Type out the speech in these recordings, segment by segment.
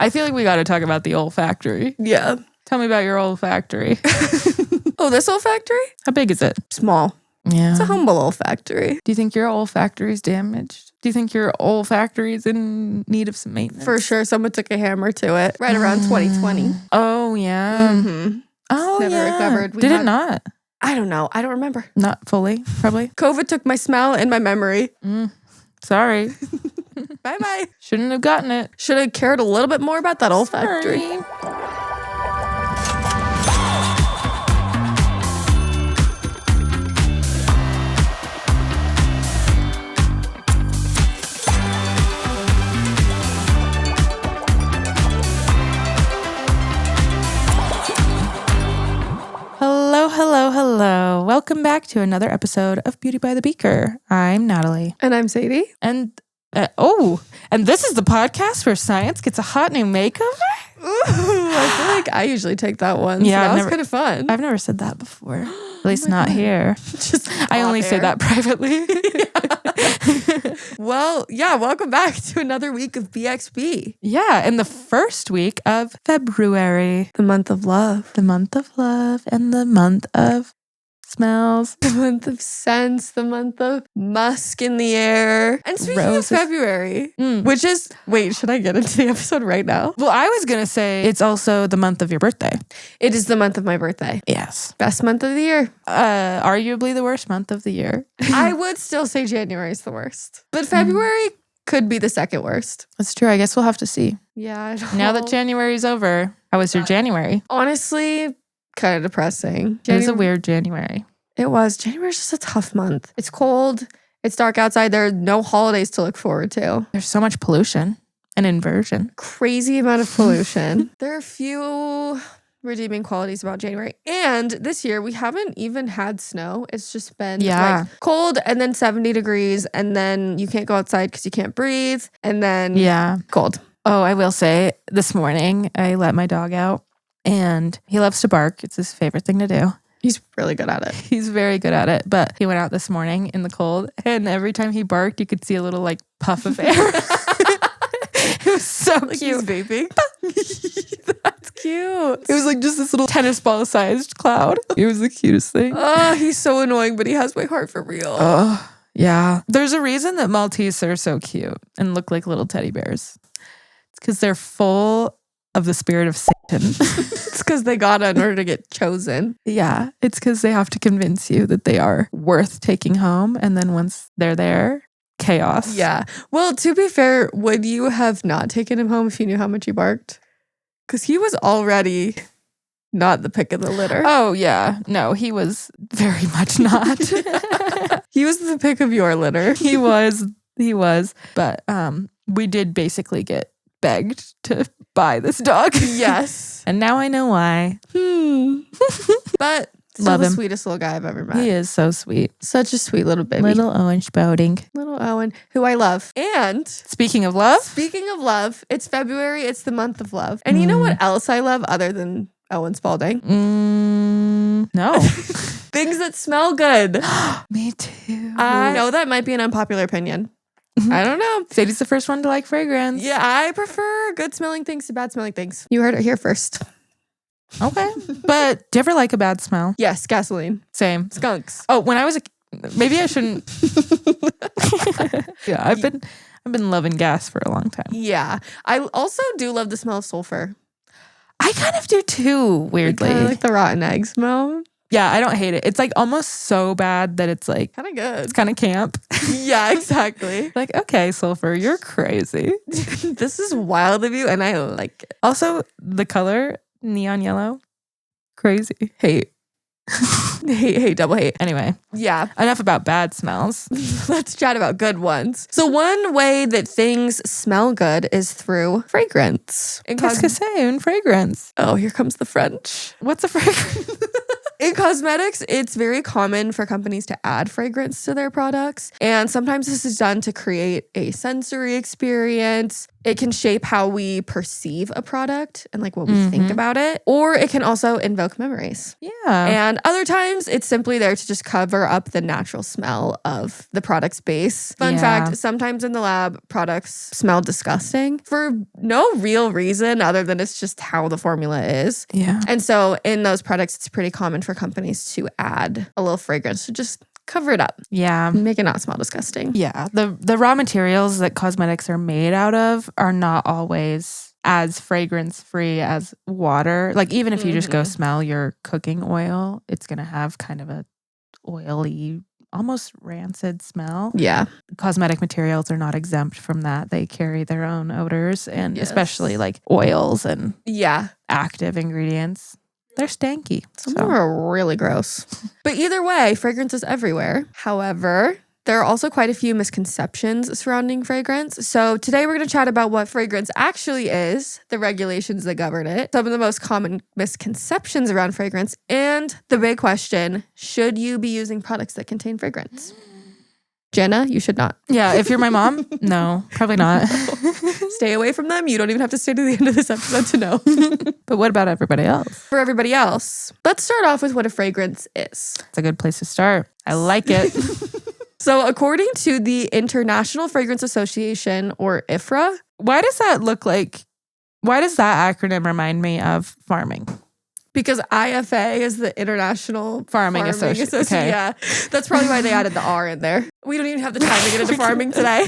I feel like we got to talk about the olfactory. Yeah. Tell me about your olfactory. Oh, this olfactory? How big is it? Small. Yeah. It's a humble olfactory. Do you think your olfactory is damaged? Do you think your olfactory is in need of some maintenance? For sure. Someone took a hammer to it right around 2020. Oh, yeah. Mm-hmm. Oh, Never yeah. recovered. Did it not? I don't know. I don't remember. Not fully, probably. COVID took my smell and my memory. Sorry. Bye-bye. Shouldn't have gotten it. Should have cared a little bit more about that olfactory. Sorry. Hello. Welcome back to another episode of Beauty by the Beaker. I'm Natalie. And I'm Sadie. And this is the podcast where science gets a hot new makeover? Ooh, I feel like I usually take that one. Yeah, so that was kind of fun. I've never said that before. At least not here. Just I only say that privately. Well, yeah, welcome back to another week of BXB. Yeah, in the first week of February. The month of love. The month of love and the month of smells. The month of scents. The month of musk in the air. And speaking Roses. of February, which is, wait, should I get into the episode right now? Well, I was going to say it's also the month of your birthday. It is the month of my birthday. Yes. Best month of the year. Arguably the worst month of the year. I would still say January is the worst. But February could be the second worst. That's true. I guess we'll have to see. Yeah, I don't Now that know. January's over, how was your January? Honestly, kind of depressing. It was a weird January. It was. January's just a tough month. It's cold. It's dark outside. There are no holidays to look forward to. There's so much pollution and inversion. Crazy amount of pollution. There are a few redeeming qualities about January. And this year, we haven't even had snow. It's just been like cold and then 70 degrees. And then you can't go outside because you can't breathe. And then cold. Oh, I will say this morning, I let my dog out and he loves to bark. It's his favorite thing to do. He's really good at it. He's very good at it. But he went out this morning in the cold and every time he barked, you could see a little like puff of air. It was so Like cute. he's vaping. That's cute. It was like just this little tennis ball sized cloud. It was the cutest thing. Oh, he's so annoying, but he has my heart for real. Oh, yeah. There's a reason that Maltese are so cute and look like little teddy bears. It's because they're full of the spirit of Satan. It's because they got it in order to get chosen. Yeah. It's because they have to convince you that they are worth taking home. And then once they're there, chaos. Yeah. Well, to be fair, would you have not taken him home if you knew how much he barked? Because he was already not the pick of the litter. Oh, yeah. No, he was very much not. He was the pick of your litter. He was. But we did basically get begged to buy this dog. Yes. And now I know why. But still Love the him. sweetest little guy I've ever met. He is so sweet. Such a sweet little baby. Little orange boating. Little Owen, who I love. And Speaking of love, speaking of love, it's February. It's the month of love. And you know what else I love other than Owen Spalding? no. Things that smell good. Me too. I know that might be an unpopular opinion. I don't know. Sadie's the first one to like fragrance. Yeah, I prefer good smelling things to bad smelling things. You heard it here first. Okay. But do you ever like a bad smell? Yes, gasoline. Same. Skunks. Oh, when I was maybe I shouldn't. Yeah, I've been loving gas for a long time. Yeah. I also do love the smell of sulfur. I kind of do too, weirdly. Kind of like the rotten egg smell. Yeah, I don't hate it. It's like almost so bad that it's like Kind of good. it's kind of camp. Yeah, exactly. Like, okay, sulfur, you're crazy. This is wild of you, and I like it. Also, the color neon yellow, crazy. Hate. Hate, double hate. Anyway, Yeah. enough about bad smells. Let's chat about good ones. So one way that things smell good is through fragrance. Qu'est-ce que c'est une fragrance? Oh, here comes the French. What's a fragrance? In cosmetics, it's very common for companies to add fragrance to their products. And sometimes this is done to create a sensory experience. It can shape how we perceive a product and like what we think about it. Or it can also invoke memories. Yeah. And other times it's simply there to just cover up the natural smell of the product's base. Fun fact, sometimes in the lab, products smell disgusting for no real reason other than it's just how the formula is. Yeah. And so in those products, it's pretty common for companies to add a little fragrance to just cover it up. Yeah. Make it not smell disgusting. Yeah. The raw materials that cosmetics are made out of are not always as fragrance free as water. Like even if you just go smell your cooking oil, it's going to have kind of a oily, almost rancid smell. Yeah. Cosmetic materials are not exempt from that. They carry their own odors and especially like oils and active ingredients. They're stanky. Some of them are really gross. But either way, fragrance is everywhere. However, there are also quite a few misconceptions surrounding fragrance. So today we're going to chat about what fragrance actually is, the regulations that govern it, some of the most common misconceptions around fragrance, and the big question, should you be using products that contain fragrance? Jenna, you should not. Yeah, if you're my mom, no, probably not. Stay away from them. You don't even have to stay to the end of this episode to know. But what about everybody else? For everybody else, let's start off with what a fragrance is. It's a good place to start. I like it. So according to the International Fragrance Association, or IFRA. Why does that acronym remind me of farming? Because IFA is the International Farming Association. Okay. Yeah, that's probably why they added the R in there. We don't even have the time to get into farming today.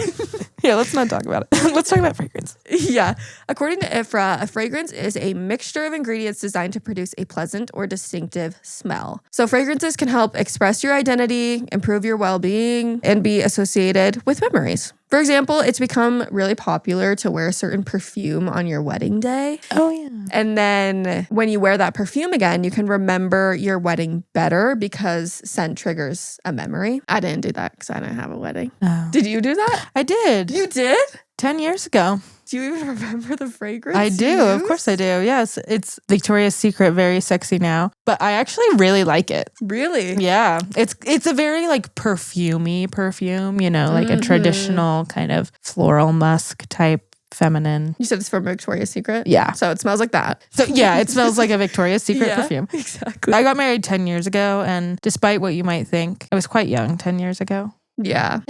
Yeah, let's not talk about it. Let's talk about fragrance. Yeah. According to IFRA, a fragrance is a mixture of ingredients designed to produce a pleasant or distinctive smell. So fragrances can help express your identity, improve your well-being, and be associated with memories. For example, it's become really popular to wear a certain perfume on your wedding day. Oh, yeah. And then when you wear that perfume again, you can remember your wedding better because scent triggers a memory. I didn't do that because I didn't have a wedding. Oh. Did you do that? I did. You did? 10 years ago. Do you even remember the fragrance? I do. Of course I do. Yes. It's Victoria's Secret, very sexy now. But I actually really like it. Really? Yeah. It's a very like perfumey perfume, you know, like a traditional kind of floral musk type feminine. You said it's from Victoria's Secret? Yeah. So it smells like that. So yeah, it smells like a Victoria's Secret perfume. Exactly. I got married 10 years ago, and despite what you might think, I was quite young 10 years ago. Yeah.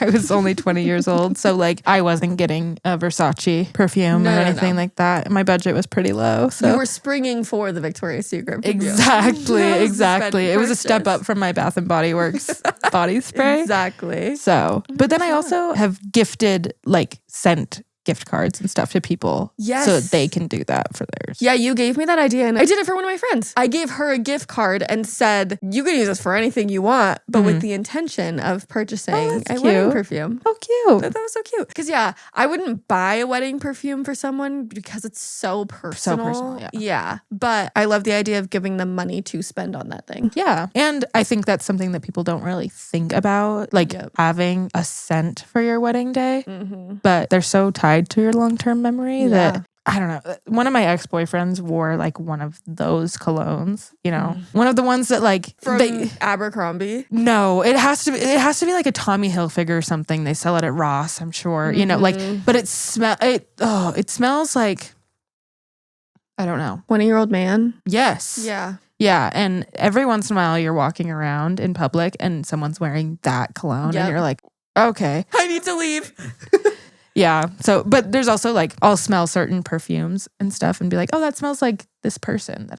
I was only 20 years old. So like I wasn't getting a Versace perfume or anything like that. My budget was pretty low. So you were springing for the Victoria's Secret perfume. Exactly. It was a step up from my Bath and Body Works body spray. Exactly. So, but then I also have gifted like scent gift cards and stuff to people so that they can do that for theirs. Yeah, you gave me that idea and I did it for one of my friends. I gave her a gift card and said, you can use this for anything you want, but with the intention of purchasing a wedding perfume. Oh, cute. That was so cute. Because yeah, I wouldn't buy a wedding perfume for someone because it's so personal. Yeah. But I love the idea of giving them money to spend on that thing. Yeah. And I think that's something that people don't really think about, like having a scent for your wedding day. But they're so tied to your long-term memory that I don't know. One of my ex-boyfriends wore like one of those colognes, you know, one of the ones that like from Abercrombie. No, it has to be like a Tommy Hilfiger or something. They sell it at Ross, I'm sure, you know, like, but it smells like, I don't know. 20-year-old man. Yes. Yeah. Yeah. And every once in a while you're walking around in public and someone's wearing that cologne and you're like, okay, I need to leave. Yeah. So, but there's also like, I'll smell certain perfumes and stuff and be like, oh, that smells like this person.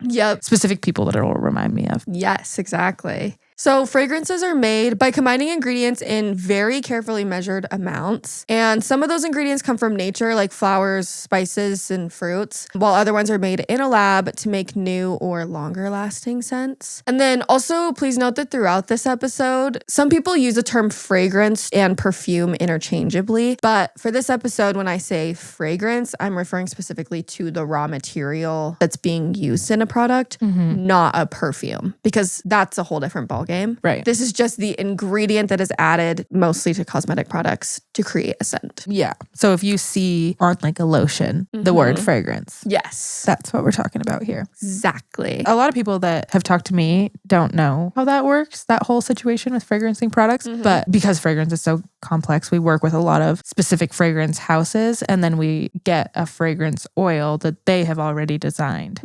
Specific people that it'll remind me of. Yes, exactly. So fragrances are made by combining ingredients in very carefully measured amounts. And some of those ingredients come from nature, like flowers, spices, and fruits, while other ones are made in a lab to make new or longer lasting scents. And then also, please note that throughout this episode, some people use the term fragrance and perfume interchangeably. But for this episode, when I say fragrance, I'm referring specifically to the raw material that's being used in a product, not a perfume, because that's a whole different ballgame. game. Right. This is just the ingredient that is added mostly to cosmetic products to create a scent. Yeah. So if you see on like a lotion, the word fragrance. Yes. That's what we're talking about here. Exactly. A lot of people that have talked to me don't know how that works, that whole situation with fragrancing products. But because fragrance is so complex, we work with a lot of specific fragrance houses, and then we get a fragrance oil that they have already designed.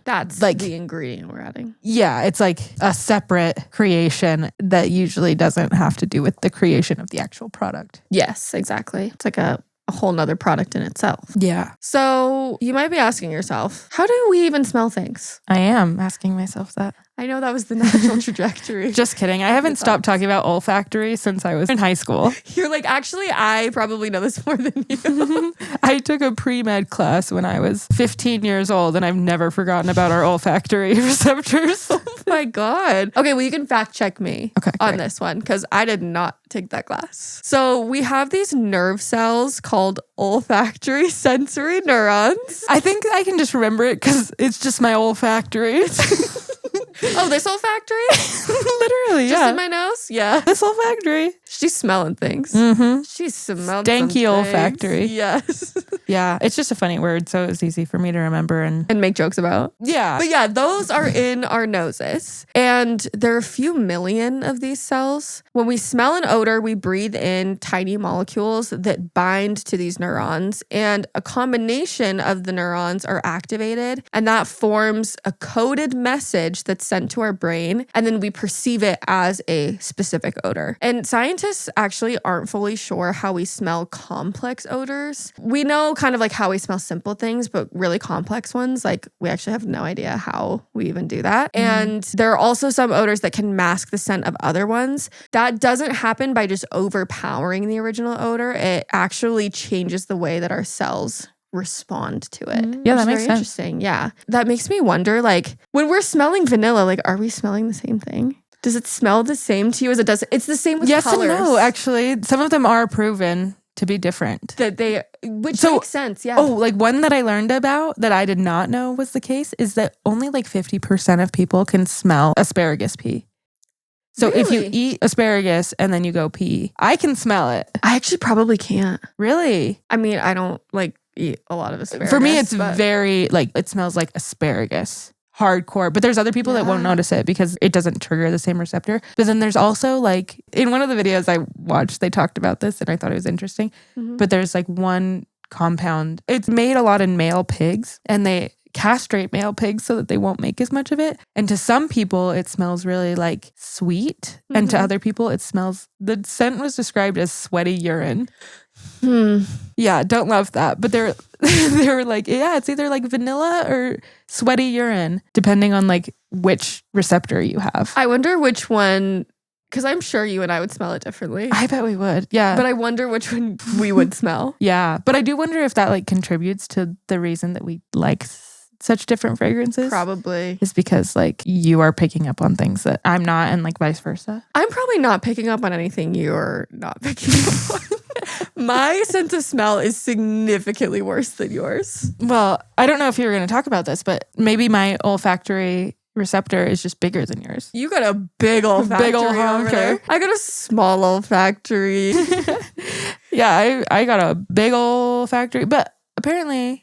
That's like the ingredient we're adding. Yeah, it's like a separate creation that usually doesn't have to do with the creation of the actual product. Yes, exactly. It's like a whole nother product in itself. Yeah. So you might be asking yourself, how do we even smell things? I am asking myself that. I know that was the natural trajectory. Just kidding. I haven't stopped talking about olfactory since I was in high school. You're like, actually, I probably know this more than you. I took a pre-med class when I was 15 years old, and I've never forgotten about our olfactory receptors. Oh my God. Okay, well, you can fact check me on great. this one because I did not take that class. So we have these nerve cells called olfactory sensory neurons. I think I can just remember it because it's just my olfactory. Oh, this olfactory? Literally, Just in my nose? Yeah. This olfactory. She's smelling things. She's smelling Stanky olfactory. Yes. Yeah, it's just a funny word, so it's easy for me to remember and make jokes about. Yeah. But yeah, those are in our noses. And there are a few million of these cells. When we smell an odor, we breathe in tiny molecules that bind to these neurons. And a combination of the neurons are activated. And that forms a coded message that's sent to our brain. And then we perceive it as a specific odor. And scientists actually aren't fully sure how we smell complex odors. We know kind of like how we smell simple things, but really complex ones, like we actually have no idea how we even do that. And there are also some odors that can mask the scent of other ones. That doesn't happen by just overpowering the original odor. It actually changes the way that our cells respond to it. Yeah, that makes sense. Interesting. Yeah. That makes me wonder, like, when we're smelling vanilla, like, are we smelling the same thing? Does it smell the same to you as it does? It's the same with yes colors. and no, actually. Some of them are proven to be different. Which makes sense, yeah. Oh, like one that I learned about that I did not know was the case is that only like 50% of people can smell asparagus pea. So if you eat asparagus and then you go pee, I can smell it. I actually probably can't. Really? I mean, I don't like eat a lot of asparagus. For me, it's very like, it smells like asparagus. Hardcore. But there's other people that won't notice it because it doesn't trigger the same receptor. But then there's also like, in one of the videos I watched, they talked about this and I thought it was interesting. But there's like one compound. It's made a lot in male pigs and they castrate male pigs so that they won't make as much of it. And to some people, it smells really like sweet. And to other people, it smells, the scent was described as sweaty urine. Yeah, don't love that. But they were like, yeah, it's either like vanilla or sweaty urine, depending on like which receptor you have. I wonder which one, because I'm sure you and I would smell it differently. I bet we would. Yeah. But I wonder which one we would smell. Yeah. But I do wonder if that like contributes to the reason that we like such different fragrances. Probably. Is because like you are picking up on things that I'm not and like vice versa. I'm probably not picking up on anything you're not picking up on. My sense of smell is significantly worse than yours. Well, I don't know if you were going to talk about this, but maybe my olfactory receptor is just bigger than yours. You got a big olfactory over there. I got a small olfactory. Yeah, I got a big olfactory, but apparently,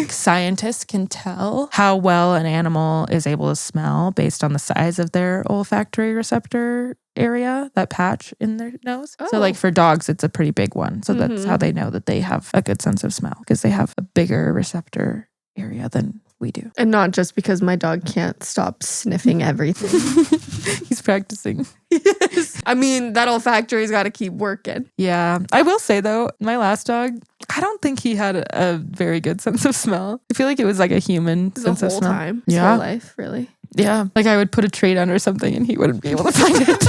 scientists can tell how well an animal is able to smell based on the size of their olfactory receptor area, that patch in their nose. So like for dogs, it's a pretty big one. So that's how they know that they have a good sense of smell because they have a bigger receptor area than we do. And not just because my dog can't stop sniffing everything. He's practicing. Yes. I mean, that olfactory's got to keep working. Yeah. I will say though, my last dog, I don't think he had a very good sense of smell. I feel like it was like a human sense of smell. Time. His whole life, really. Yeah. Like I would put a treat under something and he wouldn't be able to find it.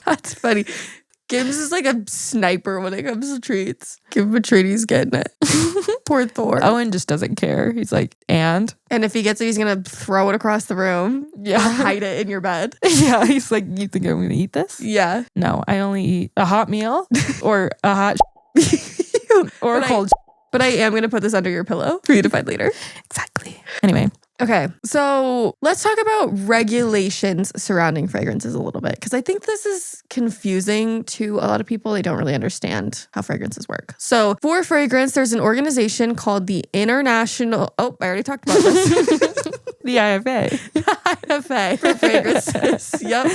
That's funny. Gibbs is like a sniper when it comes to treats. Give him a treat, he's getting it. Poor Thor. Owen just doesn't care. He's like, and if he gets it, he's going to throw it across the room. Yeah. Or hide it in your bed. Yeah. He's like, you think I'm going to eat this? Yeah. No, I only eat a hot meal or a hot or a cold. But I am going to put this under your pillow for you to find later. Exactly. Anyway. Okay, so let's talk about regulations surrounding fragrances a little bit, because I think this is confusing to a lot of people. They don't really understand how fragrances work. So for fragrance, there's an organization called the International... Oh, I already talked about this. The IFA. IFA for fragrances. Yep.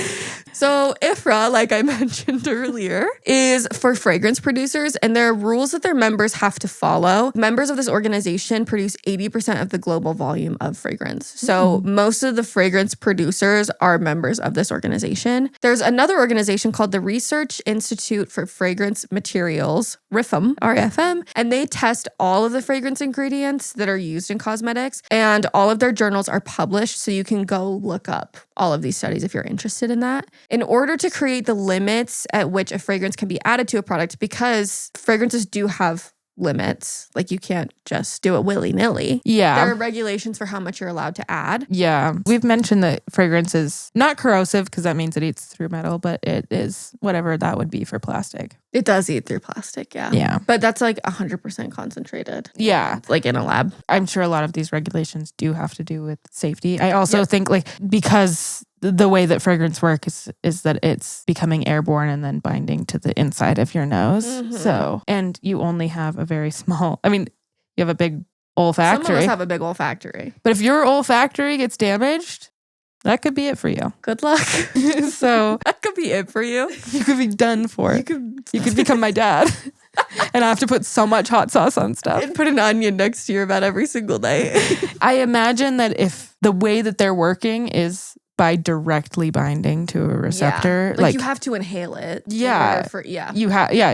So IFRA, like I mentioned earlier, is for fragrance producers, and there are rules that their members have to follow. Members of this organization produce 80% of the global volume of fragrance. So most of the fragrance producers are members of this organization. There's another organization called the Research Institute for Fragrance Materials, RIFM, R-I-F-M, and they test all of the fragrance ingredients that are used in cosmetics, and all of their journals are published, so you can go look up all of these studies if you're interested in that. In order to create the limits at which a fragrance can be added to a product, because fragrances do have limits, like you can't just do it willy-nilly. Yeah. There are regulations for how much you're allowed to add. Yeah. We've mentioned that fragrance is not corrosive because that means it eats through metal, but it is whatever that would be for plastic. It does eat through plastic, yeah. Yeah. But that's like 100% concentrated. Yeah. Like in a lab. I'm sure a lot of these regulations do have to do with safety. I also think like because the way that fragrance works is that it's becoming airborne and then binding to the inside of your nose. So, and you only have a very small, I mean, you have a big olfactory. Some of us have a big olfactory. But if your olfactory gets damaged, that could be it for you. Good luck. So that could be it for you. You could be done for. You could become my dad. And I have to put so much hot sauce on stuff. And put an onion next to your bed every single night. I imagine that if the way that they're working is by directly binding to a receptor. Like you have to inhale it. Yeah.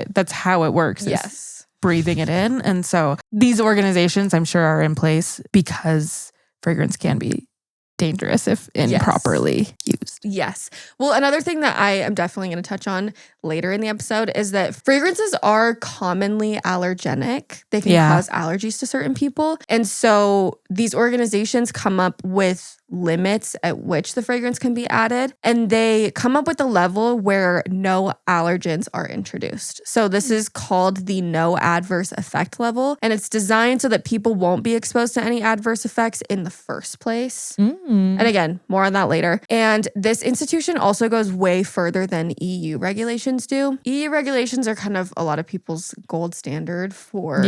That's how it works. Yes. Breathing it in. And so these organizations, I'm sure, are in place because fragrance can be dangerous if improperly used. Yes. Well, another thing that I am definitely going to touch on later in the episode is that fragrances are commonly allergenic. They can cause allergies to certain people. And so these organizations come up with limits at which the fragrance can be added, and they come up with a level where no allergens are introduced. So this is called the no adverse effect level, and it's designed so that people won't be exposed to any adverse effects in the first place. And again, more on that later. And this institution also goes way further than EU regulations do. EU regulations are kind of a lot of people's gold standard for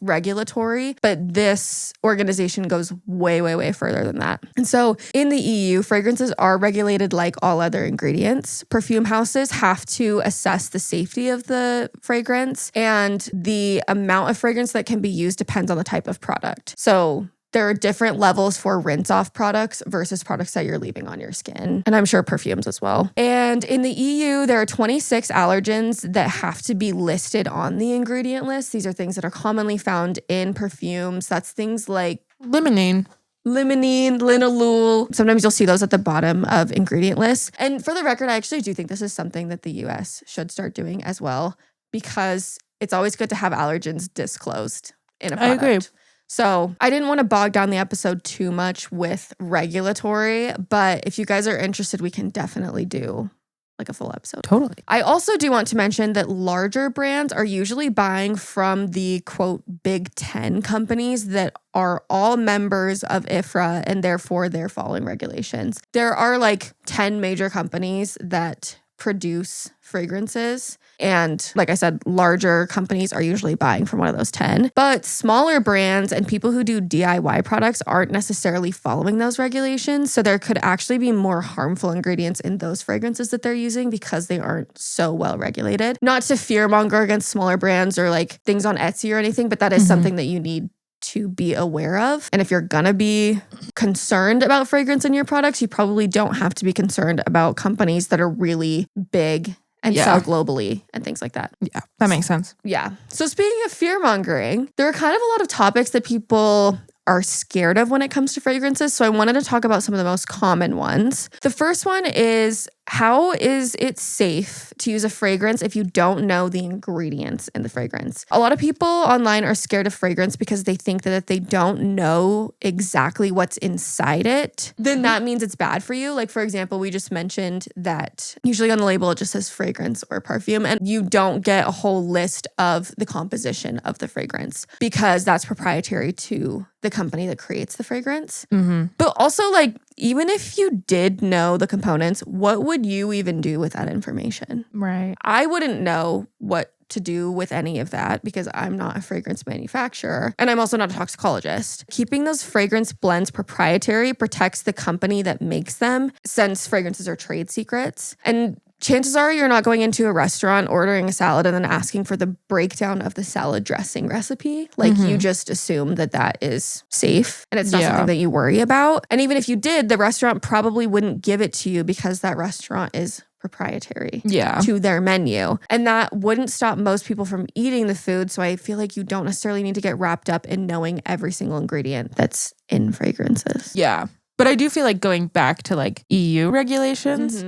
regulatory, but this organization goes way, way, way further than that. And so in the EU, fragrances are regulated like all other ingredients. Perfume houses have to assess the safety of the fragrance, and the amount of fragrance that can be used depends on the type of product. So there are different levels for rinse-off products versus products that you're leaving on your skin. And I'm sure perfumes as well. And in the EU, there are 26 allergens that have to be listed on the ingredient list. These are things that are commonly found in perfumes. That's things like limonene, linalool. Sometimes you'll see those at the bottom of ingredient lists. And for the record, I actually do think this is something that the US should start doing as well, because it's always good to have allergens disclosed in a product. I agree. So I didn't want to bog down the episode too much with regulatory, but if you guys are interested, we can definitely do like a full episode. Totally. I also do want to mention that larger brands are usually buying from the quote Big 10 companies that are all members of IFRA, and therefore they're following regulations. There are like 10 major companies that produce fragrances. And like I said, larger companies are usually buying from one of those 10. But smaller brands and people who do DIY products aren't necessarily following those regulations. So there could actually be more harmful ingredients in those fragrances that they're using because they aren't so well regulated. Not to fearmonger against smaller brands or like things on Etsy or anything, but that is something that you need to be aware of. And if you're gonna be concerned about fragrance in your products, you probably don't have to be concerned about companies that are really big and sell globally and things like that. Yeah, that makes sense. Yeah. So speaking of fear-mongering, there are kind of a lot of topics that people are scared of when it comes to fragrances. So I wanted to talk about some of the most common ones. The first one is, how is it safe to use a fragrance if you don't know the ingredients in the fragrance? A lot of people online are scared of fragrance because they think that if they don't know exactly what's inside it, then that means it's bad for you. Like, for example, we just mentioned that usually on the label, it just says fragrance or perfume, and you don't get a whole list of the composition of the fragrance because that's proprietary to the company that creates the fragrance. Mm-hmm. But also, like, even if you did know the components, what would you even do with that information? Right. I wouldn't know what to do with any of that because I'm not a fragrance manufacturer and I'm also not a toxicologist. Keeping those fragrance blends proprietary protects the company that makes them, since fragrances are trade secrets. And chances are you're not going into a restaurant, ordering a salad, and then asking for the breakdown of the salad dressing recipe. Like, you just assume that that is safe and it's not something that you worry about. And even if you did, the restaurant probably wouldn't give it to you because that restaurant is proprietary to their menu. And that wouldn't stop most people from eating the food. So I feel like you don't necessarily need to get wrapped up in knowing every single ingredient that's in fragrances. Yeah. But I do feel like going back to like EU regulations,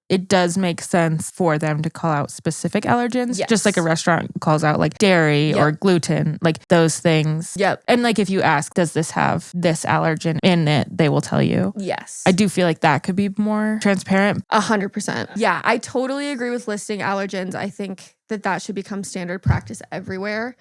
it does make sense for them to call out specific allergens. Just like a restaurant calls out like dairy or gluten, like those things. And like if you ask, does this have this allergen in it? They will tell you. Yes. I do feel like that could be more transparent. 100%. Yeah, I totally agree with listing allergens. I think that should become standard practice everywhere.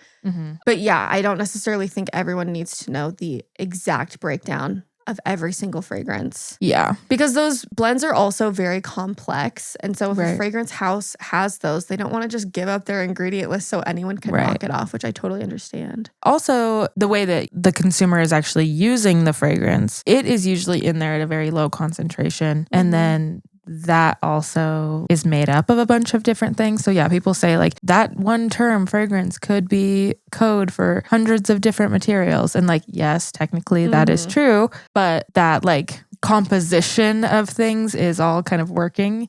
But yeah, I don't necessarily think everyone needs to know the exact breakdown of every single fragrance. Yeah. Because those blends are also very complex. And so if a fragrance house has those, they don't want to just give up their ingredient list so anyone can knock it off, which I totally understand. Also, the way that the consumer is actually using the fragrance, it is usually in there at a very low concentration. And then that also is made up of a bunch of different things. So yeah, people say like that one term fragrance could be code for hundreds of different materials. And like, yes, technically that is true, but that like composition of things is all kind of working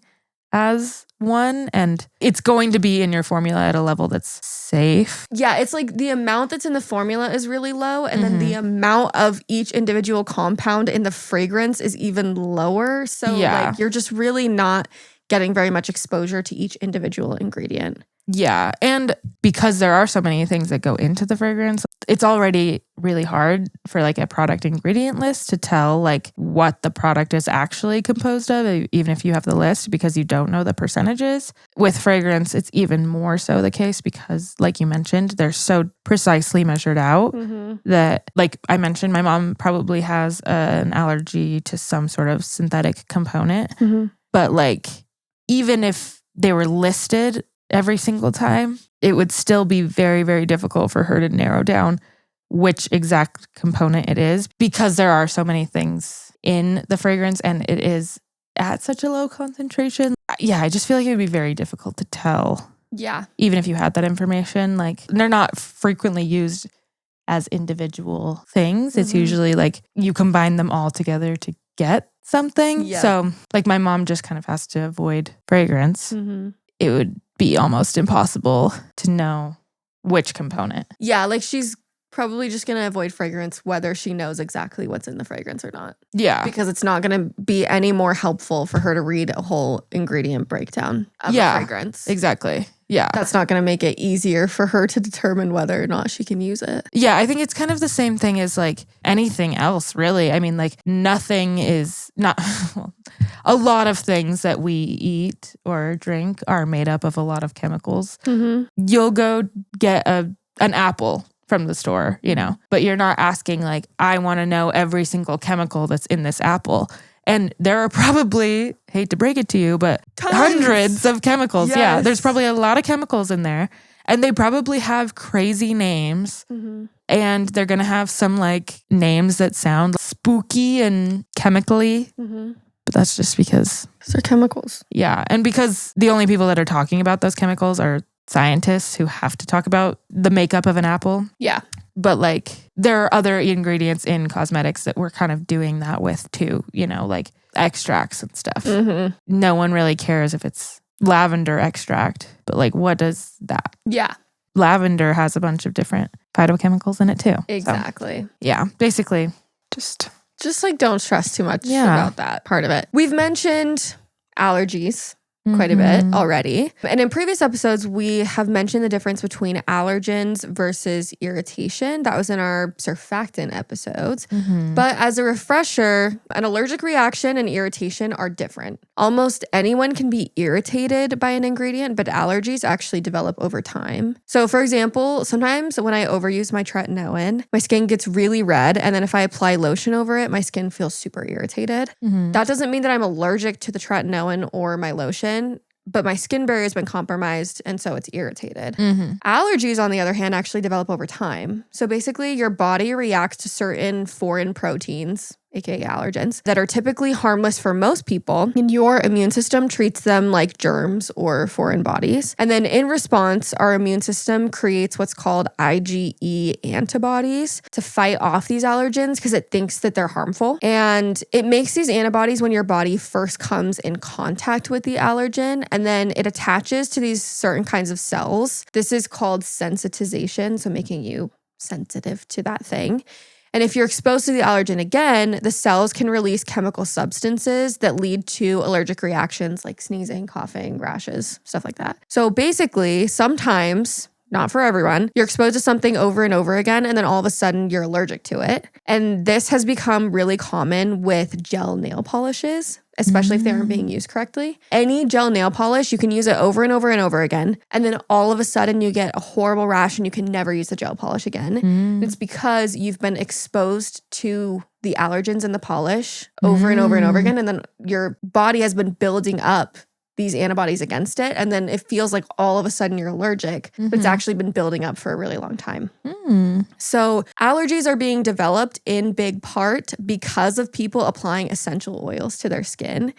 as one, and it's going to be in your formula at a level that's safe. Yeah, it's like the amount that's in the formula is really low, and then the amount of each individual compound in the fragrance is even lower. So like you're just really not getting very much exposure to each individual ingredient. Yeah. And because there are so many things that go into the fragrance, it's already really hard for like a product ingredient list to tell like what the product is actually composed of, even if you have the list, because you don't know the percentages. With fragrance, it's even more so the case because, like you mentioned, they're so precisely measured out that, like I mentioned, my mom probably has an allergy to some sort of synthetic component. But like, even if they were listed every single time, it would still be very, very difficult for her to narrow down which exact component it is because there are so many things in the fragrance and it is at such a low concentration. Yeah, I just feel like it would be very difficult to tell. Yeah. Even if you had that information, like they're not frequently used as individual things. It's usually like you combine them all together to get something. So like my mom just kind of has to avoid fragrance. It would be almost impossible to know which component. Yeah, like she's probably just going to avoid fragrance whether she knows exactly what's in the fragrance or not. Yeah. Because it's not going to be any more helpful for her to read a whole ingredient breakdown of a fragrance. Exactly. Yeah. That's not going to make it easier for her to determine whether or not she can use it. Yeah, I think it's kind of the same thing as like anything else, really. I mean, like nothing is not, well, a lot of things that we eat or drink are made up of a lot of chemicals. You'll go get an apple from the store, you know, but you're not asking like, I want to know every single chemical that's in this apple. And there are probably, hate to break it to you, but hundreds of chemicals. Yeah, there's probably a lot of chemicals in there. And they probably have crazy names. And they're going to have some like names that sound spooky and chemically. But that's just because they're chemicals. Yeah. And because the only people that are talking about those chemicals are scientists who have to talk about the makeup of an apple. Yeah. But like there are other ingredients in cosmetics that we're kind of doing that with too, you know, like extracts and stuff. No one really cares if it's lavender extract, but like what does that? Yeah. Lavender has a bunch of different phytochemicals in it too. Exactly. So, yeah. Basically just like don't stress too much about that part of it. We've mentioned allergies. quite a bit already. And in previous episodes, we have mentioned the difference between allergens versus irritation. That was in our surfactant episodes. But as a refresher, an allergic reaction and irritation are different. Almost anyone can be irritated by an ingredient, but allergies actually develop over time. So for example, sometimes when I overuse my tretinoin, my skin gets really red. And then if I apply lotion over it, my skin feels super irritated. That doesn't mean that I'm allergic to the tretinoin or my lotion, but my skin barrier has been compromised, and so it's irritated. Allergies, on the other hand, actually develop over time. So basically, your body reacts to certain foreign proteins, aka allergens, that are typically harmless for most people, and your immune system treats them like germs or foreign bodies. And then in response, our immune system creates what's called IgE antibodies to fight off these allergens because it thinks that they're harmful. And it makes these antibodies when your body first comes in contact with the allergen, and then it attaches to these certain kinds of cells. This is called sensitization, so making you sensitive to that thing. And if you're exposed to the allergen again, the cells can release chemical substances that lead to allergic reactions like sneezing, coughing, rashes, stuff like that. So basically, sometimes, not for everyone, you're exposed to something over and over again, and then all of a sudden you're allergic to it. And this has become really common with gel nail polishes, especially if they aren't being used correctly. Any gel nail polish, you can use it over and over and over again. And then all of a sudden you get a horrible rash and you can never use the gel polish again. It's because you've been exposed to the allergens in the polish over and over and over again. And then your body has been building up these antibodies against it. And then it feels like all of a sudden you're allergic, but it's actually been building up for a really long time. So allergies are being developed in big part because of people applying essential oils to their skin,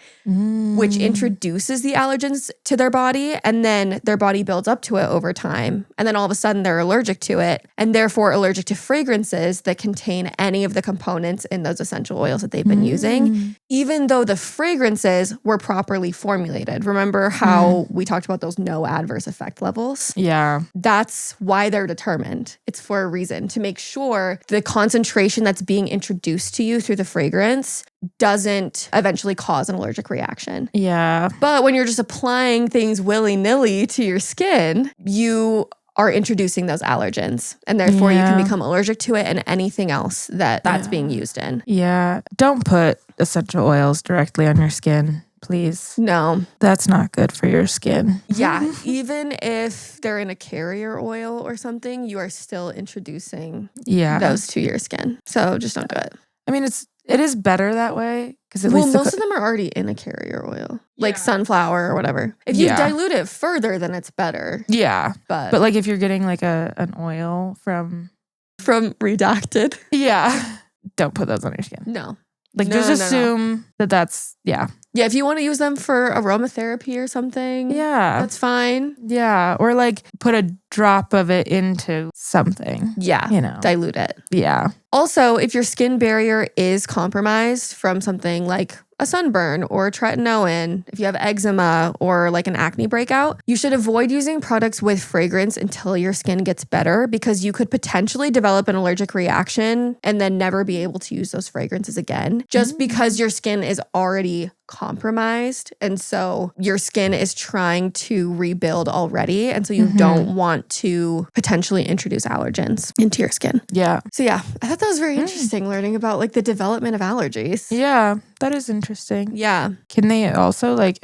which introduces the allergens to their body, and then their body builds up to it over time. And then all of a sudden they're allergic to it, and therefore allergic to fragrances that contain any of the components in those essential oils that they've been using, even though the fragrances were properly formulated. Remember how we talked about those no adverse effect levels? Yeah. That's why they're determined. It's for a reason, to make sure the concentration that's being introduced to you through the fragrance doesn't eventually cause an allergic reaction. Yeah. But when you're just applying things willy-nilly to your skin, you are introducing those allergens, and therefore you can become allergic to it and anything else that's being used in. Yeah. Don't put essential oils directly on your skin, please. No. That's not good for your skin. Yeah. Even if they're in a carrier oil or something, you are still introducing those to your skin. So just don't do it. I mean, it is better that way. Because at least most of them are already in a carrier oil, like sunflower or whatever. If you dilute it further, then it's better. Yeah. But like if you're getting like an oil from Redacted. Yeah. Don't put those on your skin. No. Like just assume that that's, Yeah, if you want to use them for aromatherapy or something, that's fine. Yeah, or like put a drop of it into something. Yeah, dilute it. Yeah. Also, if your skin barrier is compromised from something like a sunburn or tretinoin, if you have eczema or like an acne breakout, you should avoid using products with fragrance until your skin gets better, because you could potentially develop an allergic reaction and then never be able to use those fragrances again, just because your skin is already compromised. And so your skin is trying to rebuild already. And so you don't want to potentially introduce allergens into your skin. Yeah. So I thought that was very interesting, learning about like the development of allergies. Yeah, that is interesting. Yeah. Can they also like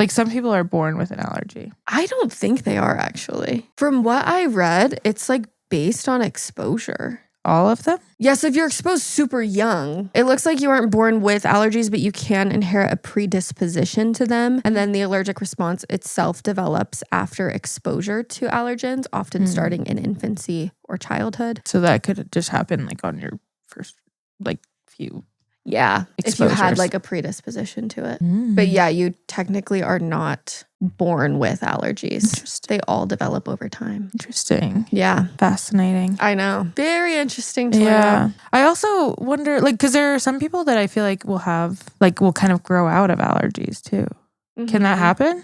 some people are born with an allergy? I don't think they are, actually. From what I read, it's like based on exposure. All of them? Yes, if you're exposed super young, it looks like you aren't born with allergies, but you can inherit a predisposition to them. And then the allergic response itself develops after exposure to allergens, often starting in infancy or childhood. So that could just happen like on your first few exposures. If you had like a predisposition to it. But you technically are not born with allergies. They all develop over time. Interesting. Yeah. Fascinating. I know. Very interesting to learn. I also wonder, because there are some people that I feel like will kind of grow out of allergies too. Can that happen?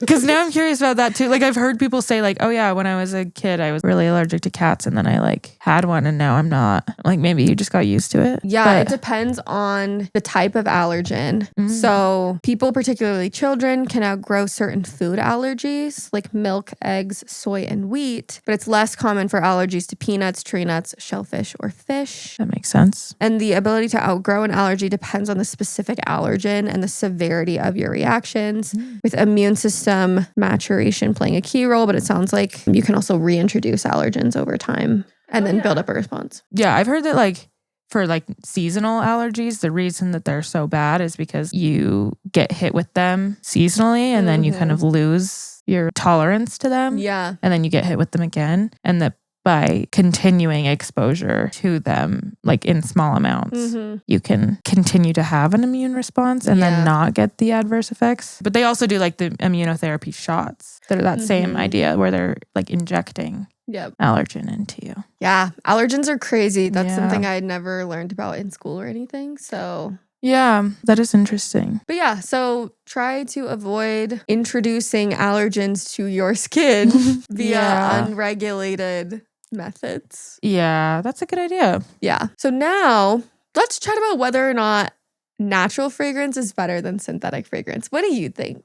Because now I'm curious about that too. Like I've heard people say like, oh yeah, when I was a kid, I was really allergic to cats and then I like had one and now I'm not. Like maybe you just got used to it. Yeah, but it depends on the type of allergen. So people, particularly children, can outgrow certain food allergies like milk, eggs, soy, and wheat. But it's less common for allergies to peanuts, tree nuts, shellfish, or fish. That makes sense. And the ability to outgrow an allergy depends on the specific allergen and the severity of your reactions, with immune system maturation playing a key role. But it sounds like you can also reintroduce allergens over time and then build up a response. Yeah, I've heard that like for like seasonal allergies, the reason that they're so bad is because you get hit with them seasonally and then you kind of lose your tolerance to them. Yeah. And then you get hit with them again. And that by continuing exposure to them, like in small amounts, you can continue to have an immune response and then not get the adverse effects. But they also do like the immunotherapy shots that are that same idea where they're like injecting allergen into you. Yeah. Allergens are crazy. That's something I had never learned about in school or anything. So yeah, that is interesting. But yeah, so try to avoid introducing allergens to your skin via unregulated methods. Yeah, that's a good idea. Yeah. So now let's chat about whether or not natural fragrance is better than synthetic fragrance. What do you think?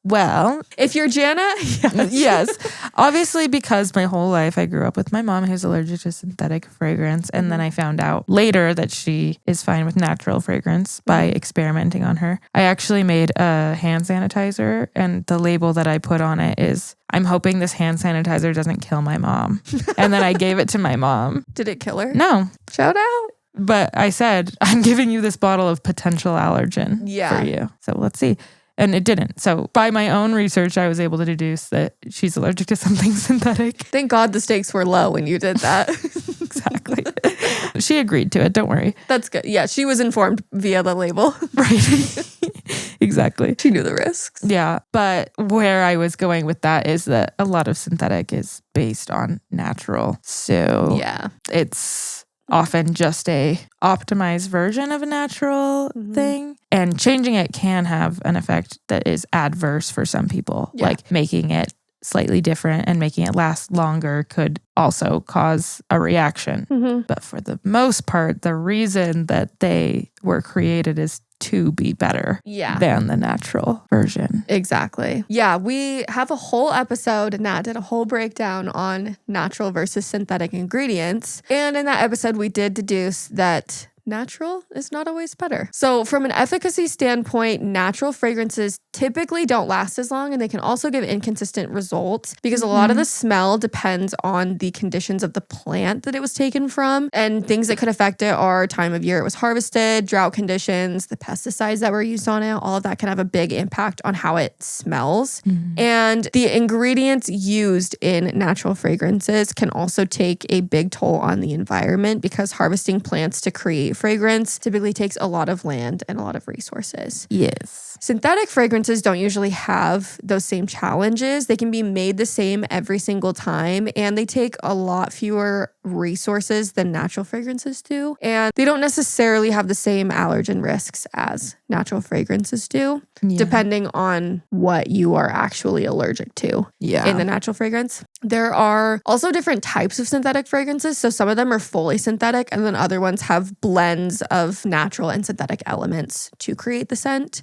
Well, if you're Jana, yes. Obviously, because my whole life I grew up with my mom who's allergic to synthetic fragrance. And then I found out later that she is fine with natural fragrance by experimenting on her. I actually made a hand sanitizer and the label that I put on it is, I'm hoping this hand sanitizer doesn't kill my mom. And then I gave it to my mom. Did it kill her? No. Shout out. But I said, I'm giving you this bottle of potential allergen for you. So let's see. And it didn't. So by my own research, I was able to deduce that she's allergic to something synthetic. Thank God the stakes were low when you did that. Exactly. She agreed to it. Don't worry. That's good. Yeah, she was informed via the label. Right. Exactly. She knew the risks. Yeah. But where I was going with that is that a lot of synthetic is based on natural. So it's often just a optimized version of a natural thing. And changing it can have an effect that is adverse for some people. Like making it slightly different and making it last longer could also cause a reaction. But for the most part, the reason that they were created is to be better than the natural version. Exactly. Yeah, we have a whole episode, Nat did a whole breakdown on natural versus synthetic ingredients. And in that episode, we did deduce that natural is not always better. So from an efficacy standpoint, natural fragrances typically don't last as long and they can also give inconsistent results because a lot of the smell depends on the conditions of the plant that it was taken from, and things that could affect it are time of year it was harvested, drought conditions, the pesticides that were used on it. All of that can have a big impact on how it smells. And the ingredients used in natural fragrances can also take a big toll on the environment because harvesting plants to create fragrance typically takes a lot of land and a lot of resources. Yes. Synthetic fragrances don't usually have those same challenges. They can be made the same every single time, and they take a lot fewer resources than natural fragrances do. And they don't necessarily have the same allergen risks as natural fragrances do, depending on what you are actually allergic to in the natural fragrance. There are also different types of synthetic fragrances. So some of them are fully synthetic, and then other ones have blends of natural and synthetic elements to create the scent.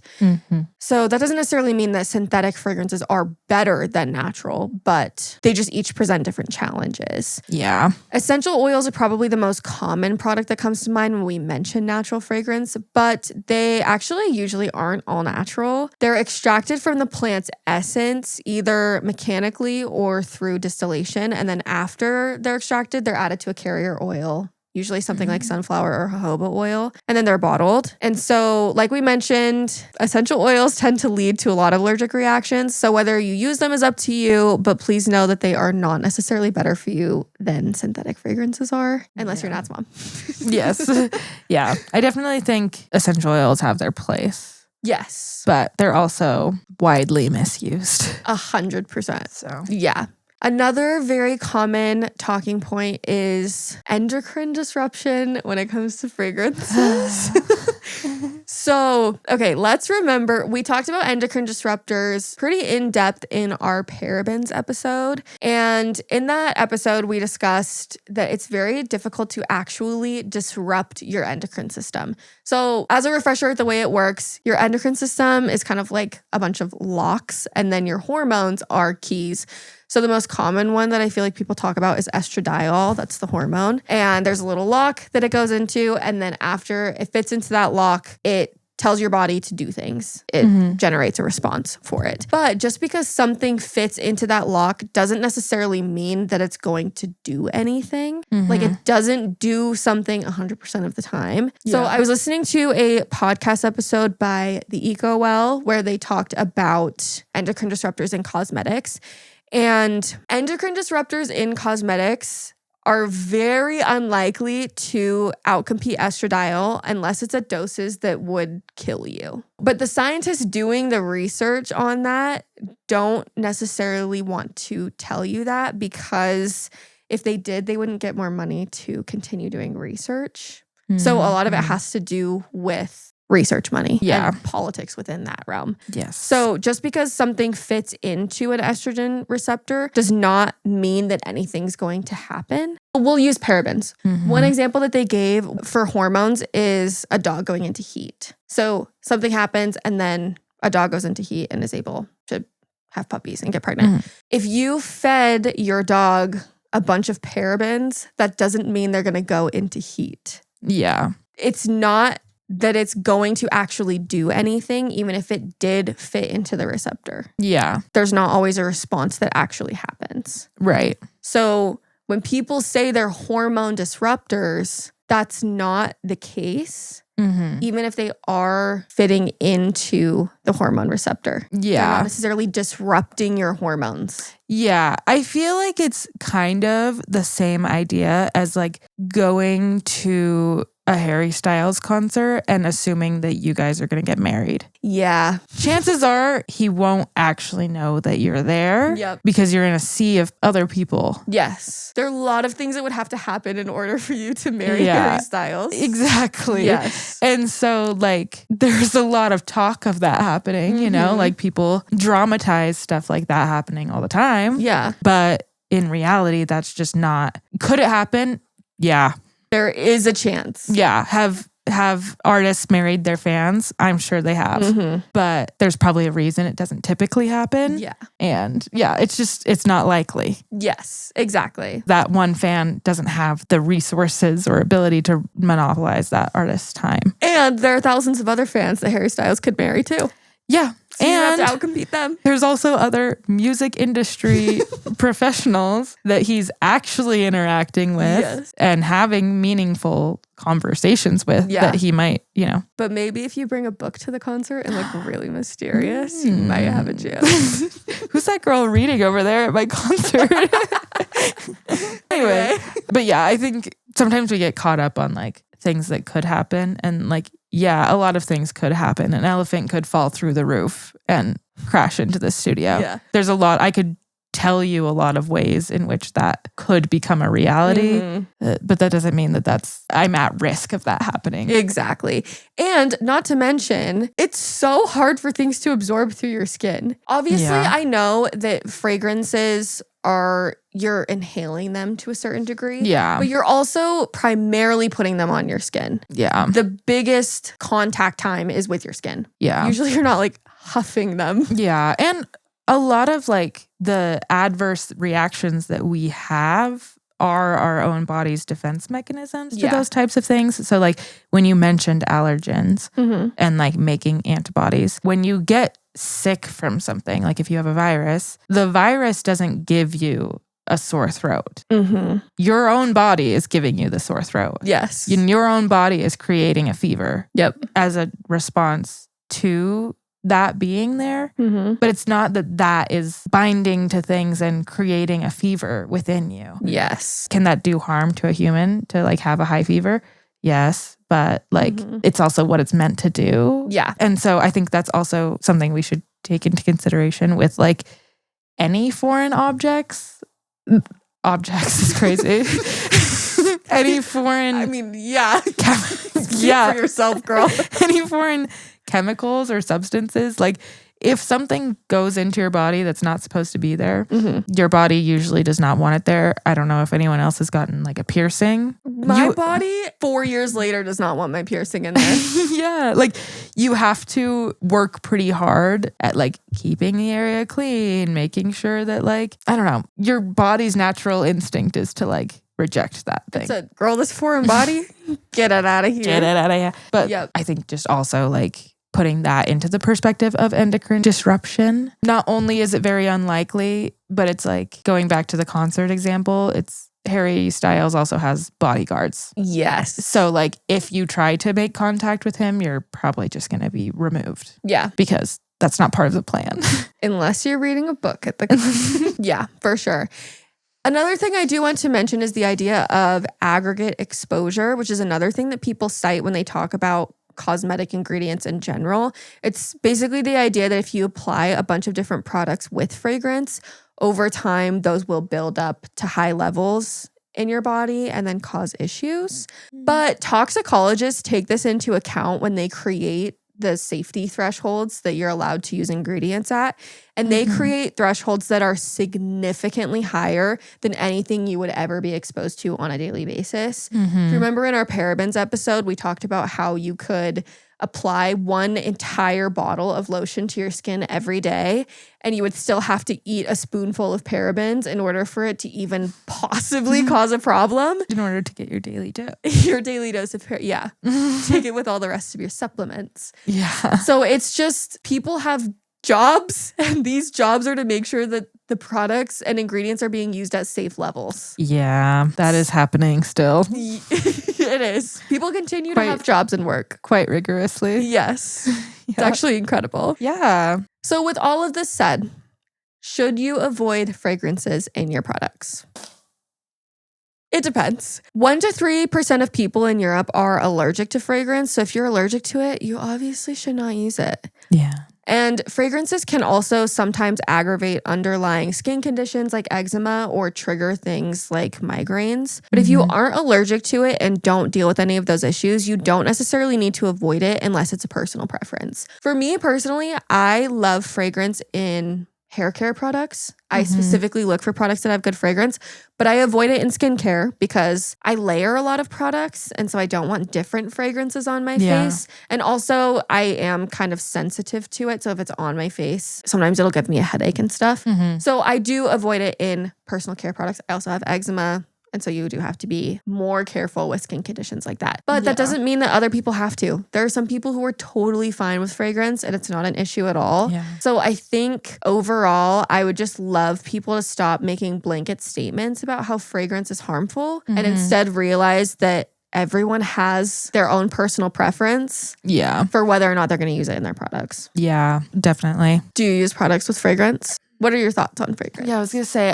So that doesn't necessarily mean that synthetic fragrances are better than natural, but they just each present different challenges. Yeah. Essential oils are probably the most common product that comes to mind when we mention natural fragrance, but they actually usually aren't all natural. They're extracted from the plant's essence, either mechanically or through distillation. And then after they're extracted, they're added to a carrier oil, usually something like sunflower or jojoba oil, and then they're bottled. And so, like we mentioned, essential oils tend to lead to a lot of allergic reactions. So whether you use them is up to you, but please know that they are not necessarily better for you than synthetic fragrances are, unless you're Nat's mom. Yes. Yeah. I definitely think essential oils have their place. Yes. But they're also widely misused. 100%. So, yeah. Another very common talking point is endocrine disruption when it comes to fragrances. So, okay, let's remember, we talked about endocrine disruptors pretty in depth in our parabens episode. And in that episode, we discussed that it's very difficult to actually disrupt your endocrine system. So as a refresher, the way it works, your endocrine system is kind of like a bunch of locks, and then your hormones are keys. So the most common one that I feel like people talk about is estradiol. That's the hormone. And there's a little lock that it goes into. And then after it fits into that lock, it tells your body to do things. It generates a response for it. But just because something fits into that lock doesn't necessarily mean that it's going to do anything. Like it doesn't do something 100% of the time. Yeah. So I was listening to a podcast episode by the Eco Well where they talked about endocrine disruptors in cosmetics. And endocrine disruptors in cosmetics are very unlikely to outcompete estradiol unless it's at doses that would kill you. But the scientists doing the research on that don't necessarily want to tell you that, because if they did, they wouldn't get more money to continue doing research. So a lot of it has to do with research money and politics within that realm. Yes. So just because something fits into an estrogen receptor does not mean that anything's going to happen. We'll use parabens. One example that they gave for hormones is a dog going into heat. So something happens and then a dog goes into heat and is able to have puppies and get pregnant. If you fed your dog a bunch of parabens, that doesn't mean they're going to go into heat. Yeah. It's not that it's going to actually do anything, even if it did fit into the receptor. Yeah. There's not always a response that actually happens. Right. So when people say they're hormone disruptors, that's not the case. Even if they are fitting into the hormone receptor. Yeah. They're not necessarily disrupting your hormones. Yeah. I feel like it's kind of the same idea as like going to a Harry Styles concert and assuming that you guys are going to get married. Yeah. Chances are he won't actually know that you're there because you're in a sea of other people. Yes. There are a lot of things that would have to happen in order for you to marry Harry Styles. Exactly. Yes. And so like there's a lot of talk of that happening, you know, like people dramatize stuff like that happening all the time. Yeah. But in reality, that's just not. Could it happen? Yeah. There is a chance. Yeah. Have artists married their fans? I'm sure they have. But there's probably a reason it doesn't typically happen. Yeah. And yeah, it's not likely. Yes, exactly. That one fan doesn't have the resources or ability to monopolize that artist's time. And there are thousands of other fans that Harry Styles could marry too. Yeah. So and you have to outcompete them. There's also other music industry professionals that he's actually interacting with and having meaningful conversations with that he might, you know. But maybe if you bring a book to the concert and look really mysterious, you might have a chance. Who's that girl reading over there at my concert? Anyway. But yeah, I think sometimes we get caught up on like things that could happen, and like, yeah, a lot of things could happen. An elephant could fall through the roof and crash into the studio. Yeah. There's a lot. I could tell you a lot of ways in which that could become a reality, but that doesn't mean that I'm at risk of that happening. Exactly. And not to mention, it's so hard for things to absorb through your skin. Obviously, I know that fragrances you're inhaling them to a certain degree. Yeah. But you're also primarily putting them on your skin. Yeah. The biggest contact time is with your skin. Yeah. Usually you're not like huffing them. Yeah. And a lot of like the adverse reactions that we have are our own body's defense mechanisms to those types of things. So like when you mentioned allergens and like making antibodies, when you get sick from something, like if you have a virus, the virus doesn't give you a sore throat. Your own body is giving you the sore throat. Yes. Your own body is creating a fever as a response to that being there. But it's not that is binding to things and creating a fever within you. Yes. Can that do harm to a human to like have a high fever? Yes. But like it's also what it's meant to do. Yeah. And so I think that's also something we should take into consideration with like any foreign objects. Objects is crazy. any foreign... I mean, yeah. Yeah. For yourself, girl. Any foreign chemicals or substances, like if something goes into your body that's not supposed to be there, your body usually does not want it there. I don't know if anyone else has gotten like a piercing. My body 4 years later does not want my piercing in there. Yeah. Like you have to work pretty hard at like keeping the area clean, making sure that like, I don't know, your body's natural instinct is to like reject that thing. It's a girl, this foreign body, get it out of here. Get it out of here. But I think just also like putting that into the perspective of endocrine disruption. Not only is it very unlikely, but it's like going back to the concert example, it's Harry Styles also has bodyguards. Yes. So like if you try to make contact with him, you're probably just going to be removed. Yeah. Because that's not part of the plan. Unless you're reading a book at the... Yeah, for sure. Another thing I do want to mention is the idea of aggregate exposure, which is another thing that people cite when they talk about cosmetic ingredients in general. It's basically the idea that if you apply a bunch of different products with fragrance, over time, those will build up to high levels in your body and then cause issues. But toxicologists take this into account when they create the safety thresholds that you're allowed to use ingredients at. And they create thresholds that are significantly higher than anything you would ever be exposed to on a daily basis. If you remember in our parabens episode, we talked about how you could apply one entire bottle of lotion to your skin every day, and you would still have to eat a spoonful of parabens in order for it to even possibly cause a problem. In order to get your daily dose. Your daily dose of yeah. Take it with all the rest of your supplements. Yeah. So it's just people have jobs, and these jobs are to make sure that the products and ingredients are being used at safe levels. Yeah, that is happening still. It is. People continue to have jobs and work. Quite rigorously. Yes. It's actually incredible. Yeah. So with all of this said, should you avoid fragrances in your products? It depends. 1% to 3% of people in Europe are allergic to fragrance. So if you're allergic to it, you obviously should not use it. Yeah. And fragrances can also sometimes aggravate underlying skin conditions like eczema or trigger things like migraines. But if you aren't allergic to it and don't deal with any of those issues, you don't necessarily need to avoid it unless it's a personal preference. For me personally, I love fragrance in hair care products. I specifically look for products that have good fragrance, but I avoid it in skincare because I layer a lot of products, and so I don't want different fragrances on my face. And also, I am kind of sensitive to it, so if it's on my face, sometimes it'll give me a headache and stuff. So I do avoid it in personal care products. I also have eczema, and so you do have to be more careful with skin conditions like that. But that doesn't mean that other people have to. There are some people who are totally fine with fragrance and it's not an issue at all. Yeah. So I think overall, I would just love people to stop making blanket statements about how fragrance is harmful and instead realize that everyone has their own personal preference for whether or not they're going to use it in their products. Yeah, definitely. Do you use products with fragrance? What are your thoughts on fragrance? Yeah, I was going to say,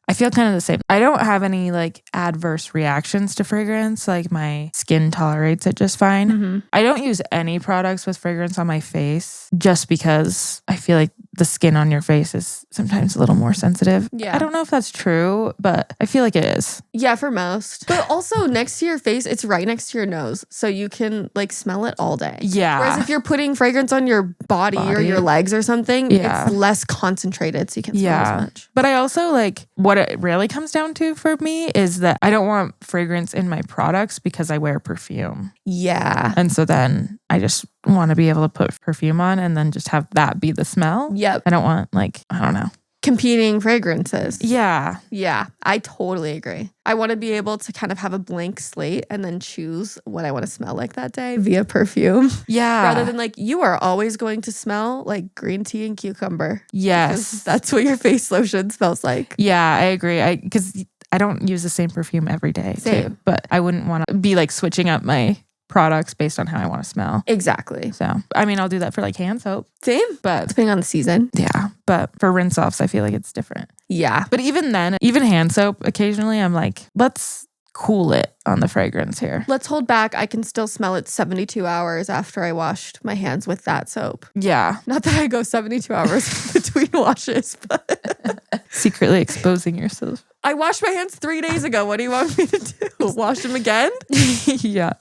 I feel kind of the same. I don't have any like adverse reactions to fragrance. Like my skin tolerates it just fine. I don't use any products with fragrance on my face just because I feel like the skin on your face is sometimes a little more sensitive. Yeah. I don't know if that's true, but I feel like it is. Yeah, for most. But also next to your face, it's right next to your nose. So you can like smell it all day. Yeah. Whereas if you're putting fragrance on your body or your legs or something, it's less concentrated. So you can smell as much. But I also like what it really comes down to for me is that I don't want fragrance in my products because I wear perfume. Yeah. And so then I just want to be able to put perfume on and then just have that be the smell. Yep. I don't want like, I don't know. Competing fragrances. Yeah. Yeah, I totally agree. I want to be able to kind of have a blank slate and then choose what I want to smell like that day via perfume. Yeah. Rather than like, you are always going to smell like green tea and cucumber. Yes. That's what your face lotion smells like. Yeah, I agree. Because I don't use the same perfume every day. Same. Too, but I wouldn't want to be like switching up my products based on how I want to smell. Exactly. So, I mean, I'll do that for like hand soap. Same, but depending on the season. Yeah. But for rinse offs, I feel like it's different. Yeah. But even then, even hand soap, occasionally I'm like, let's cool it on the fragrance here. Let's hold back. I can still smell it 72 hours after I washed my hands with that soap. Yeah. Not that I go 72 hours between washes, but secretly exposing yourself. I washed my hands 3 days ago. What do you want me to do? Wash them again? Yeah.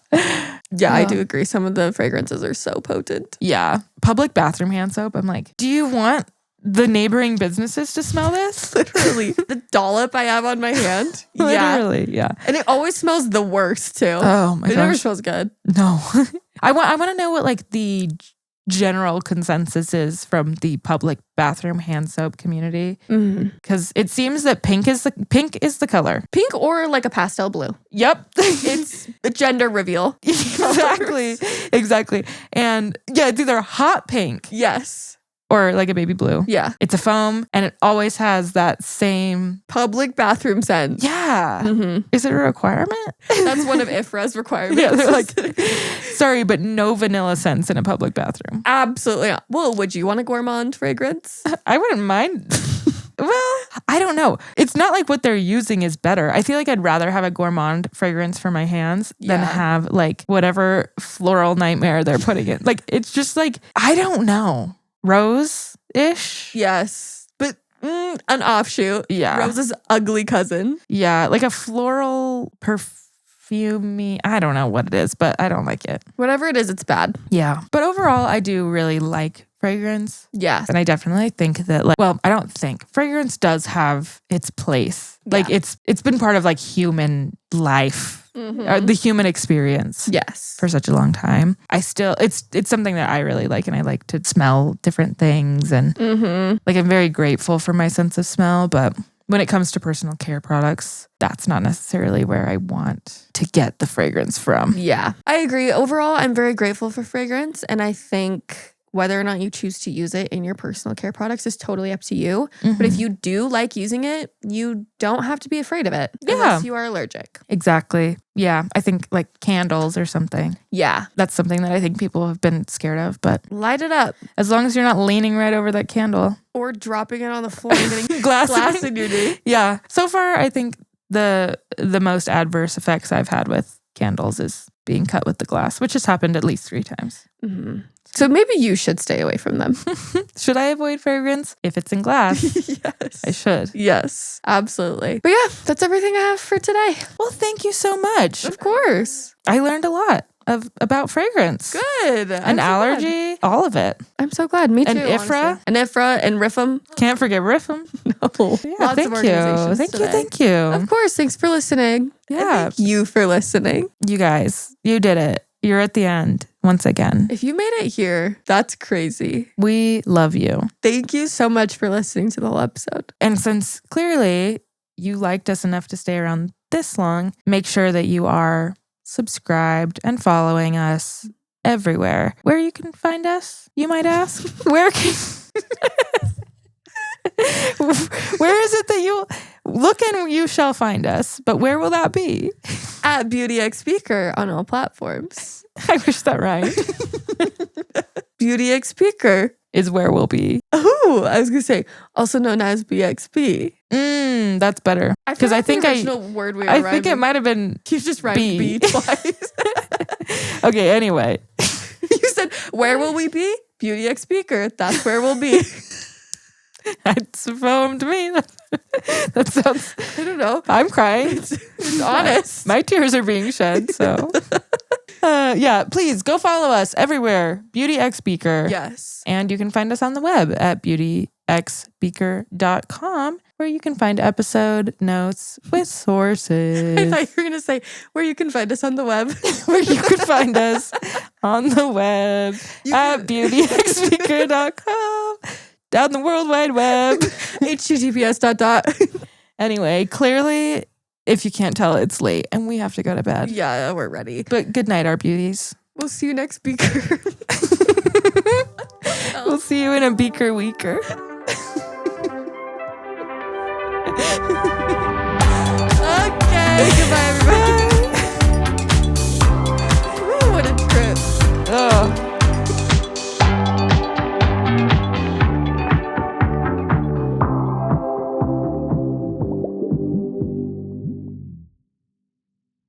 Yeah, I do agree. Some of the fragrances are so potent. Yeah. Public bathroom hand soap. I'm like, do you want the neighboring businesses to smell this? Literally. The dollop I have on my hand. Literally, yeah. And it always smells the worst too. Oh my gosh. It never smells good. No. I want to know what like the general consensus is from the public bathroom hand soap community, because it seems that pink is the color. Pink or like a pastel blue. Yep. It's a gender reveal. Exactly. And yeah, it's either hot pink, yes, or like a baby blue. Yeah. It's a foam and it always has that same public bathroom scent. Yeah. Is it a requirement? That's one of IFRA's requirements. Yeah, they're like, sorry, but no vanilla scents in a public bathroom. Absolutely not. Well, would you want a gourmand fragrance? I wouldn't mind. Well, I don't know. It's not like what they're using is better. I feel like I'd rather have a gourmand fragrance for my hands than have like whatever floral nightmare they're putting in. Like, it's just like, I don't know. Rose-ish? Yes. But an offshoot. Yeah. Rose's ugly cousin. Yeah. Like a floral perfumey. I don't know what it is, but I don't like it. Whatever it is, it's bad. Yeah. But overall, I do really like fragrance. Yeah. And I definitely think that fragrance does have its place. Yeah. Like it's been part of like human life. The human experience. Yes. For such a long time. It's something that I really like, and I like to smell different things, and like I'm very grateful for my sense of smell, but when it comes to personal care products, that's not necessarily where I want to get the fragrance from. Yeah. I agree. Overall, I'm very grateful for fragrance, and I think whether or not you choose to use it in your personal care products is totally up to you. But if you do like using it, you don't have to be afraid of it unless you are allergic. Exactly. Yeah. I think like candles or something. Yeah. That's something that I think people have been scared of, but light it up. As long as you're not leaning right over that candle. Or dropping it on the floor and getting glass in your knee. Yeah. So far, I think the most adverse effects I've had with candles is being cut with the glass, which has happened at least 3 times. So maybe you should stay away from them. Should I avoid fragrance? If it's in glass, yes. I should. Yes, absolutely. But yeah, that's everything I have for today. Well, thank you so much. Of course. I learned a lot about fragrance. Good. And allergy, all of it. I'm so glad. Me too. And IFRA. And IFRA and RIFM. Can't forget RIFM. No. Yeah, Lots of organizations Thank you. Of course. Thanks for listening. Yeah. And thank you for listening. You guys, you did it. You're at the end once again. If you made it here, that's crazy. We love you. Thank you so much for listening to the whole episode. And since clearly you liked us enough to stay around this long, make sure that you are subscribed and following us everywhere. Where you can find us, you might ask? Where is it that you look and you shall find us? But where will that be? At BeautyX Beaker on all platforms. I wish that rhymed. BeautyX Beaker is where we'll be. Oh, I was gonna say also known as BXB. That's better. Because I think word we were I think it might have been. You just rhymed B twice. Okay. Anyway, you said where will we be? BeautyX Beaker. That's where we'll be. That's foamed me. That sounds. I don't know. I'm crying. It's honest. My tears are being shed. So, yeah. Please go follow us everywhere. BeautyX Beaker. Yes. And you can find us on the web at beautyxbeaker.com, where you can find episode notes with sources. I thought you were gonna say where you can find us on the web. Where you can find us on the web at beautyxbeaker.com. Down the World Wide Web. https ... Anyway, clearly, if you can't tell, it's late and we have to go to bed. Yeah, we're ready. But good night, our beauties. We'll see you next Beaker. We'll see you in a Beaker weeker. Okay. Goodbye, everybody.